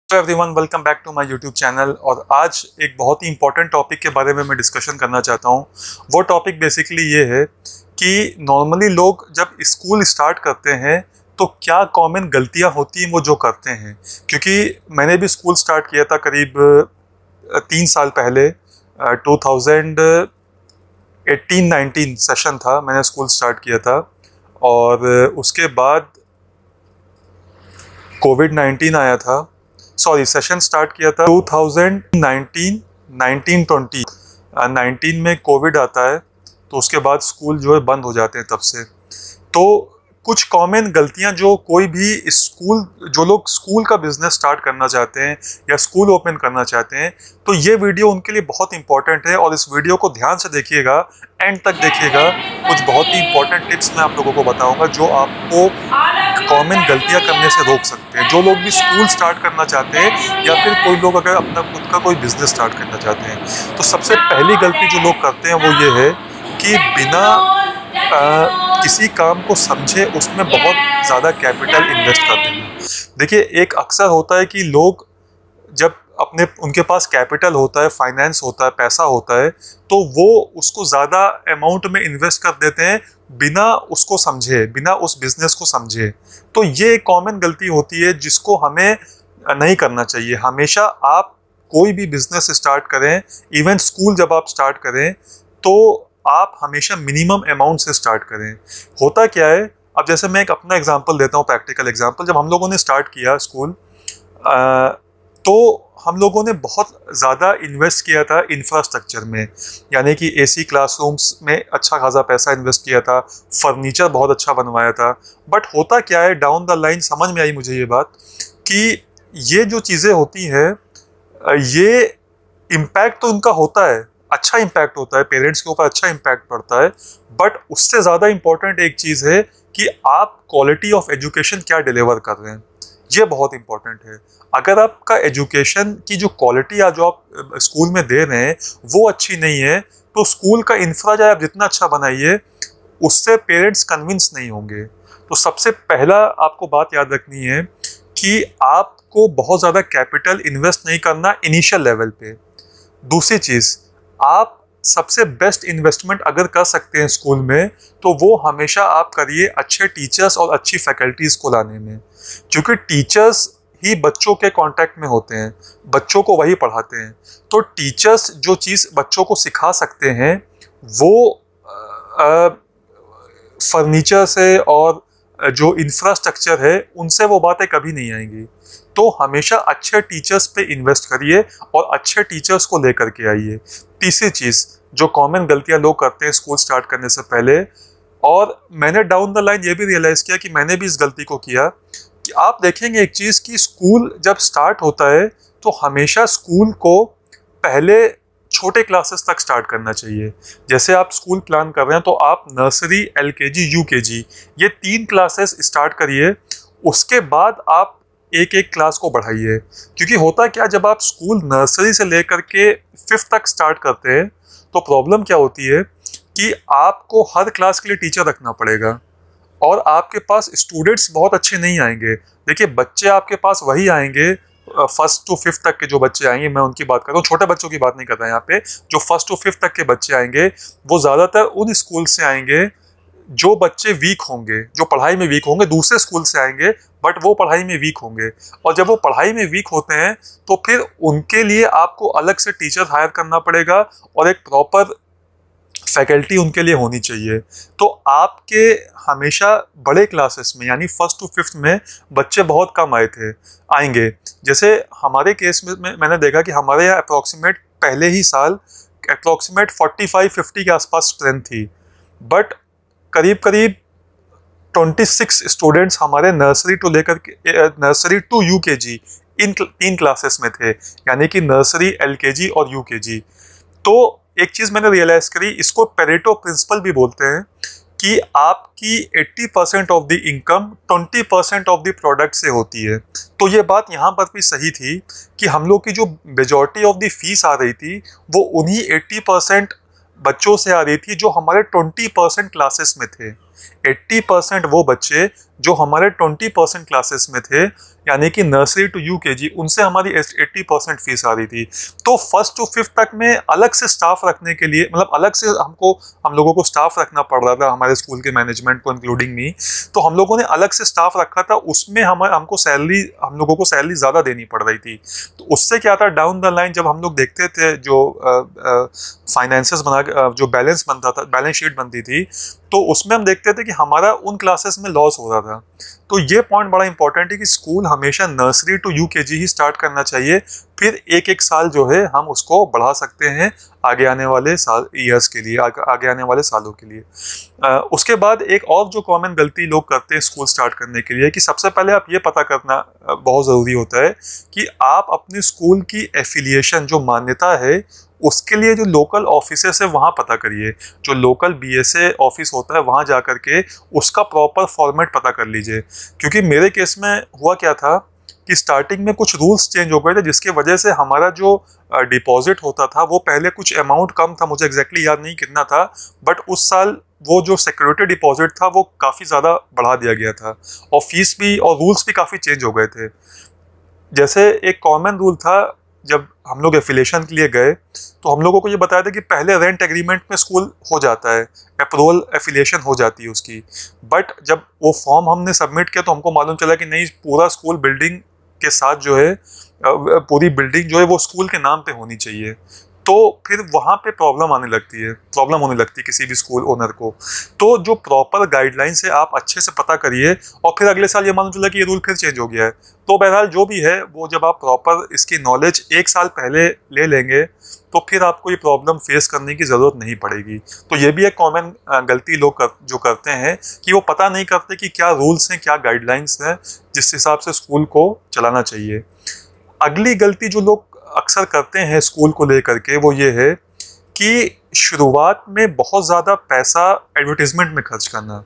Hello everyone, welcome back to my YouTube channel. और आज एक बहुत ही इंपॉर्टेंट टॉपिक के बारे में मैं डिस्कशन करना चाहता हूँ। वो टॉपिक बेसिकली ये है कि नॉर्मली लोग जब स्कूल स्टार्ट करते हैं तो क्या कॉमन गलतियाँ होती हैं वो जो करते हैं। क्योंकि मैंने भी स्कूल स्टार्ट किया था करीब 3 साल पहले। 2018-19 सेशन था, मैंने स्कूल स्टार्ट किया था। और उसके बाद कोविड-19 आया था। सेशन स्टार्ट किया था 2019-19-20 19 में कोविड आता है, तो उसके बाद स्कूल जो है बंद हो जाते हैं तब से। तो कुछ कॉमन गलतियां जो कोई भी जो लोग स्कूल का बिजनेस स्टार्ट करना चाहते हैं या स्कूल ओपन करना चाहते हैं, तो ये वीडियो उनके लिए बहुत इंपॉर्टेंट है। और इस वीडियो को ध्यान से देखिएगा, एंड तक देखिएगा। कुछ बहुत ही इंपॉर्टेंट टिप्स मैं आप लोगों को बताऊंगा जो आपको कॉमन गलतियां करने से रोक सकते हैं। जो लोग भी स्कूल स्टार्ट करना चाहते हैं या फिर कोई लोग अगर अपना खुद का कोई बिजनेस स्टार्ट करना चाहते हैं, तो सबसे पहली गलती जो लोग करते हैं वो ये है कि बिना किसी काम को समझे उसमें बहुत ज़्यादा कैपिटल इन्वेस्ट कर देंगे। देखिए, एक अक्सर होता है कि लोग जब उनके पास कैपिटल होता है, फाइनेंस होता है, पैसा होता है, तो वो उसको ज़्यादा अमाउंट में इन्वेस्ट कर देते हैं बिना उसको समझे, बिना उस बिजनेस को समझे। तो ये एक कॉमन गलती होती है जिसको हमें नहीं करना चाहिए। हमेशा आप कोई भी बिजनेस स्टार्ट करें, इवन स्कूल जब आप स्टार्ट करें, तो आप हमेशा मिनिमम अमाउंट से स्टार्ट करें। होता क्या है, अब जैसे मैं एक अपना एग्जांपल देता हूँ, प्रैक्टिकल एग्जांपल। जब हम लोगों ने स्टार्ट किया स्कूल, तो हम लोगों ने बहुत ज़्यादा इन्वेस्ट किया था इंफ्रास्ट्रक्चर में, यानी कि एसी क्लासरूम्स में अच्छा खासा पैसा इन्वेस्ट किया था, फर्नीचर बहुत अच्छा बनवाया था। बट होता क्या है, डाउन द लाइन समझ में आई मुझे ये बात कि ये जो चीज़ें होती हैं, ये इम्पैक्ट तो उनका होता है, अच्छा इम्पैक्ट होता है, पेरेंट्स के ऊपर अच्छा इम्पैक्ट पड़ता है। बट उससे ज़्यादा इम्पोर्टेंट एक चीज़ है कि आप क्वालिटी ऑफ एजुकेशन क्या डिलीवर कर रहे हैं, ये बहुत इंपॉर्टेंट है। अगर आपका एजुकेशन की जो क्वालिटी जो आप स्कूल में दे रहे हैं वो अच्छी नहीं है, तो स्कूल का इंफ्रा चाहे आप जितना अच्छा बनाइए, उससे पेरेंट्स कन्विंस नहीं होंगे। तो सबसे पहला आपको बात याद रखनी है कि आपको बहुत ज़्यादा कैपिटल इन्वेस्ट नहीं करना इनिशियल लेवल पे। दूसरी चीज़, आप सबसे बेस्ट इन्वेस्टमेंट अगर कर सकते हैं स्कूल में, तो वो हमेशा आप करिए अच्छे टीचर्स और अच्छी फैकल्टीज़ को लाने में। क्योंकि टीचर्स ही बच्चों के कांटेक्ट में होते हैं, बच्चों को वही पढ़ाते हैं। तो टीचर्स जो चीज़ बच्चों को सिखा सकते हैं वो फर्नीचर से और जो इंफ्रास्ट्रक्चर है उनसे वो बातें कभी नहीं आएंगी। तो हमेशा अच्छे टीचर्स पे इन्वेस्ट करिए और अच्छे टीचर्स को लेकर के आइए। तीसरी चीज़ जो कॉमन गलतियां लोग करते हैं स्कूल स्टार्ट करने से पहले, और मैंने डाउन द लाइन ये भी रियलाइज़ किया कि मैंने भी इस गलती को किया, कि आप देखेंगे एक चीज़ कि स्कूल जब स्टार्ट होता है तो हमेशा स्कूल को पहले छोटे क्लासेस तक स्टार्ट करना चाहिए। जैसे आप स्कूल प्लान कर रहे हैं तो आप नर्सरी, LKG, UKG ये 3 क्लासेस स्टार्ट करिए, उसके बाद आप एक एक क्लास को बढ़ाइए। क्योंकि होता क्या, जब आप स्कूल नर्सरी से लेकर के 5th तक स्टार्ट करते हैं तो प्रॉब्लम क्या होती है कि आपको हर क्लास के लिए टीचर रखना पड़ेगा और आपके पास स्टूडेंट्स बहुत अच्छे नहीं आएंगे। देखिए, बच्चे आपके पास वही आएंगे, 1st to 5th तक के जो बच्चे आएंगे, मैं उनकी बात कर रहा हूँ, छोटे बच्चों की बात नहीं कर रहा यहाँ पे। जो 1st to 5th तक के बच्चे आएंगे वो ज़्यादातर उन स्कूल से आएंगे जो बच्चे वीक होंगे, जो पढ़ाई में वीक होंगे। दूसरे स्कूल से आएंगे बट वो पढ़ाई में वीक होंगे, और जब वो पढ़ाई में वीक होते हैं तो फिर उनके लिए आपको अलग से टीचर हायर करना पड़ेगा और एक प्रॉपर फैकल्टी उनके लिए होनी चाहिए। तो आपके हमेशा बड़े क्लासेस में, यानी 1st to 5th में बच्चे बहुत कम आएंगे। जैसे हमारे केस में मैंने देखा कि हमारे यहाँ अप्रॉक्सीमेट पहले ही साल अप्रॉक्सीमेट 45-50 के आसपास स्ट्रेंथ थी, बट करीब 26 स्टूडेंट्स हमारे nursery to UKG in 3 classes में थे, यानी कि नर्सरी, LKG और UKG। तो एक चीज़ मैंने रियलाइज़ करी, इसको पेरेटो प्रिंसिपल भी बोलते हैं, कि आपकी 80% of the income 20% of the product से होती है। तो ये बात यहाँ पर भी सही थी कि हम लोग की जो मेजॉरिटी ऑफ द फीस आ रही थी वो उन्हीं 80% बच्चों से आ रही थी जो हमारे 20% क्लासेस में थे। 80% वो बच्चे जो हमारे 20% क्लासेस में थे, यानी कि नर्सरी टू यूकेजी, उनसे हमारी 80% फीस आ रही थी। तो फर्स्ट टू फिफ्थ तक में अलग से स्टाफ रखने के लिए, मतलब अलग से हम लोगों को स्टाफ रखना पड़ रहा था, हमारे स्कूल के मैनेजमेंट को इंक्लूडिंग मी। तो हम लोगों ने अलग से स्टाफ रखा था, उसमें हम लोगों को सैलरी ज़्यादा देनी पड़ रही थी। तो उससे क्या था, डाउन द लाइन जब हम लोग देखते थे जो फाइनेंसेस जो बैलेंस शीट बनती थी, तो उसमें हम देखते थे कि हमारा उन क्लासेस में लॉस हो रहा था। तो ये पॉइंट बड़ा इंपॉर्टेंट है कि स्कूल हमेशा नर्सरी टू यूकेजी ही स्टार्ट करना चाहिए, फिर एक एक साल जो है हम उसको बढ़ा सकते हैं आगे आने वाले ईयर्स के लिए, आगे आने वाले सालों के लिए। उसके बाद एक और जो कॉमन गलती लोग करते हैं स्कूल स्टार्ट करने के लिए, कि सबसे पहले आप ये पता करना बहुत ज़रूरी होता है कि आप अपने स्कूल की एफिलिएशन, जो मान्यता है, उसके लिए जो लोकल ऑफिसेस है वहाँ पता करिए। जो लोकल बीएसए ऑफिस होता है वहाँ जा करके उसका प्रॉपर फॉर्मेट पता कर लीजिए। क्योंकि मेरे केस में हुआ क्या था कि स्टार्टिंग में कुछ रूल्स चेंज हो गए थे, जिसके वजह से हमारा जो डिपॉजिट होता था वो पहले कुछ अमाउंट कम था, मुझे एग्जैक्टली याद नहीं कितना था, बट उस साल वो जो सिक्योरिटी डिपॉजिट था वो काफ़ी ज़्यादा बढ़ा दिया गया था, और फीस भी और रूल्स भी काफ़ी चेंज हो गए थे। जैसे एक कॉमन रूल था, जब हम लोग एफिलिएशन के लिए गए तो हम लोगों को ये बताया था कि पहले रेंट एग्रीमेंट में स्कूल हो जाता है, अप्रूवल एफिलिएशन हो जाती है उसकी। बट जब वो फॉर्म हमने सबमिट किया तो हमको मालूम चला कि नहीं, पूरा स्कूल बिल्डिंग के साथ जो है, पूरी बिल्डिंग जो है वो स्कूल के नाम पे होनी चाहिए। तो फिर वहाँ पे प्रॉब्लम होने लगती है किसी भी स्कूल ओनर को। तो जो प्रॉपर गाइडलाइंस है आप अच्छे से पता करिए, और फिर अगले साल ये मालूम चला कि ये रूल फिर चेंज हो गया है। तो बहरहाल जो भी है वो जब आप प्रॉपर इसकी नॉलेज एक साल पहले ले लेंगे तो फिर आपको ये प्रॉब्लम फेस करने की ज़रूरत नहीं पड़ेगी। तो ये भी एक कॉमन गलती लोग जो करते हैं कि वो पता नहीं करते कि क्या रूल्स हैं, क्या गाइडलाइंस हैं जिस हिसाब से स्कूल को चलाना चाहिए। अगली गलती जो लोग अक्सर करते हैं स्कूल को लेकर के वो ये है कि शुरुआत में बहुत ज़्यादा पैसा एडवर्टीजमेंट में खर्च करना।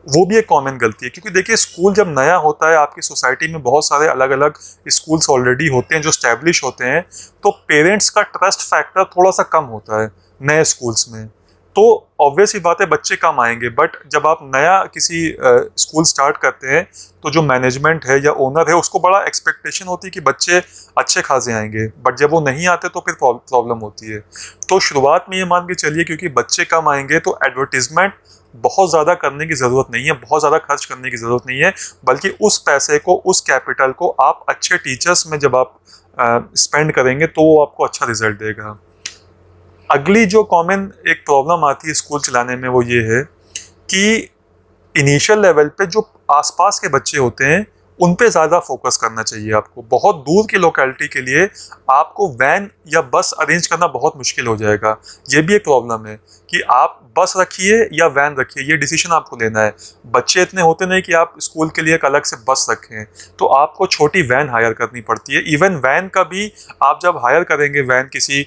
वो भी एक कॉमन गलती है, क्योंकि देखिए स्कूल जब नया होता है, आपकी सोसाइटी में बहुत सारे अलग अलग स्कूल्स ऑलरेडी होते हैं जो स्टैब्लिश होते हैं, तो पेरेंट्स का ट्रस्ट फैक्टर थोड़ा सा कम होता है नए स्कूल्स में। तो ऑब्वियस ही बात है बच्चे कम आएंगे। बट जब आप नया किसी स्कूल स्टार्ट करते हैं तो जो मैनेजमेंट है या ओनर है उसको बड़ा एक्सपेक्टेशन होती है कि बच्चे अच्छे खासे आएंगे, बट जब वो नहीं आते तो फिर प्रॉब्लम होती है। तो शुरुआत में ये मान के चलिए क्योंकि बच्चे कम आएंगे तो एडवर्टीजमेंट बहुत ज़्यादा करने की ज़रूरत नहीं है, बहुत ज़्यादा खर्च करने की ज़रूरत नहीं है, बल्कि उस पैसे को, उस कैपिटल को आप अच्छे टीचर्स में जब आप स्पेंड करेंगे तो वो आपको अच्छा रिजल्ट देगा। अगली जो कॉमन एक प्रॉब्लम आती है स्कूल चलाने में वो ये है कि इनिशियल लेवल पे जो आसपास के बच्चे होते हैं उन पे ज़्यादा फोकस करना चाहिए आपको। बहुत दूर की लोकेलिटी के लिए आपको वैन या बस अरेंज करना बहुत मुश्किल हो जाएगा। ये भी एक प्रॉब्लम है कि आप बस रखिए या वैन रखिए, ये डिसीजन आपको लेना है। बच्चे इतने होते नहीं कि आप स्कूल के लिए एक अलग से बस रखें, तो आपको छोटी वैन हायर करनी पड़ती है। इवन वैन का भी आप जब हायर करेंगे वैन किसी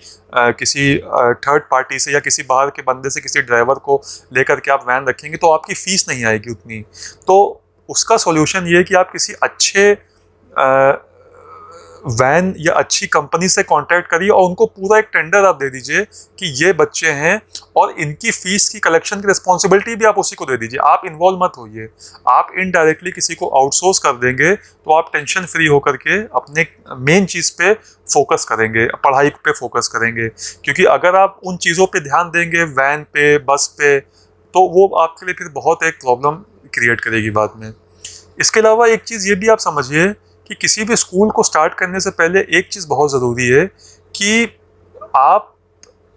थर्ड पार्टी से या किसी बाहर के बंदे से, किसी ड्राइवर को लेकर के आप वैन रखेंगे तो आपकी फ़ीस नहीं आएगी उतनी। तो उसका सॉल्यूशन ये है कि आप किसी अच्छे वैन या अच्छी कंपनी से कांटेक्ट करिए और उनको पूरा एक टेंडर आप दे दीजिए कि ये बच्चे हैं और इनकी फ़ीस की कलेक्शन की रिस्पॉन्सिबिलिटी भी आप उसी को दे दीजिए। आप इन्वॉल्व मत होइए, आप इनडायरेक्टली किसी को आउटसोर्स कर देंगे तो आप टेंशन फ्री होकर के अपने मेन चीज़ पे फोकस करेंगे, पढ़ाई पे फोकस करेंगे। क्योंकि अगर आप उन चीज़ों पे ध्यान देंगे, वैन पे, बस पे, तो वो आपके लिए फिर बहुत एक प्रॉब्लम क्रिएट करेगी बाद में। इसके अलावा एक चीज़ ये भी आप समझिए कि किसी भी स्कूल को स्टार्ट करने से पहले एक चीज़ बहुत ज़रूरी है कि आप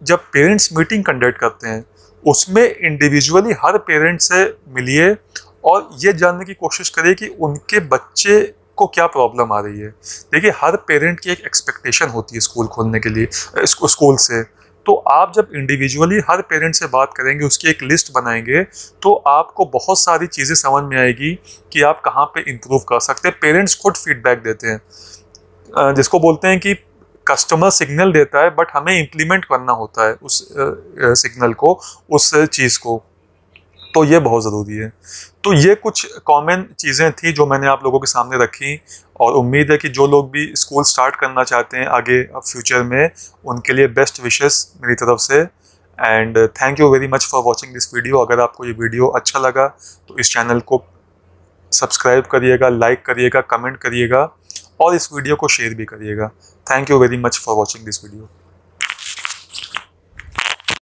जब पेरेंट्स मीटिंग कंडक्ट करते हैं उसमें इंडिविजुअली हर पेरेंट से मिलिए और ये जानने की कोशिश करिए कि उनके बच्चे को क्या प्रॉब्लम आ रही है। देखिए हर पेरेंट की एक एक्सपेक्टेशन होती है स्कूल खोलने के लिए, स्कूल से। तो आप जब इंडिविजुअली हर पेरेंट से बात करेंगे, उसकी एक लिस्ट बनाएंगे, तो आपको बहुत सारी चीज़ें समझ में आएगी कि आप कहाँ पे इम्प्रूव कर सकते हैं। पेरेंट्स खुद फीडबैक देते हैं, जिसको बोलते हैं कि कस्टमर सिग्नल देता है बट हमें इम्प्लीमेंट करना होता है उस सिग्नल को, उस चीज़ को। तो ये बहुत ज़रूरी है। तो ये कुछ कॉमन चीज़ें थी जो मैंने आप लोगों के सामने रखी, और उम्मीद है कि जो लोग भी स्कूल स्टार्ट करना चाहते हैं आगे फ्यूचर में, उनके लिए बेस्ट विशेस मेरी तरफ से। And thank you very much for watching this video. अगर आपको ये वीडियो अच्छा लगा तो इस चैनल को सब्सक्राइब करिएगा, लाइक करिएगा, कमेंट करिएगा और इस वीडियो को शेयर भी करिएगा। Thank you very much for watching this video.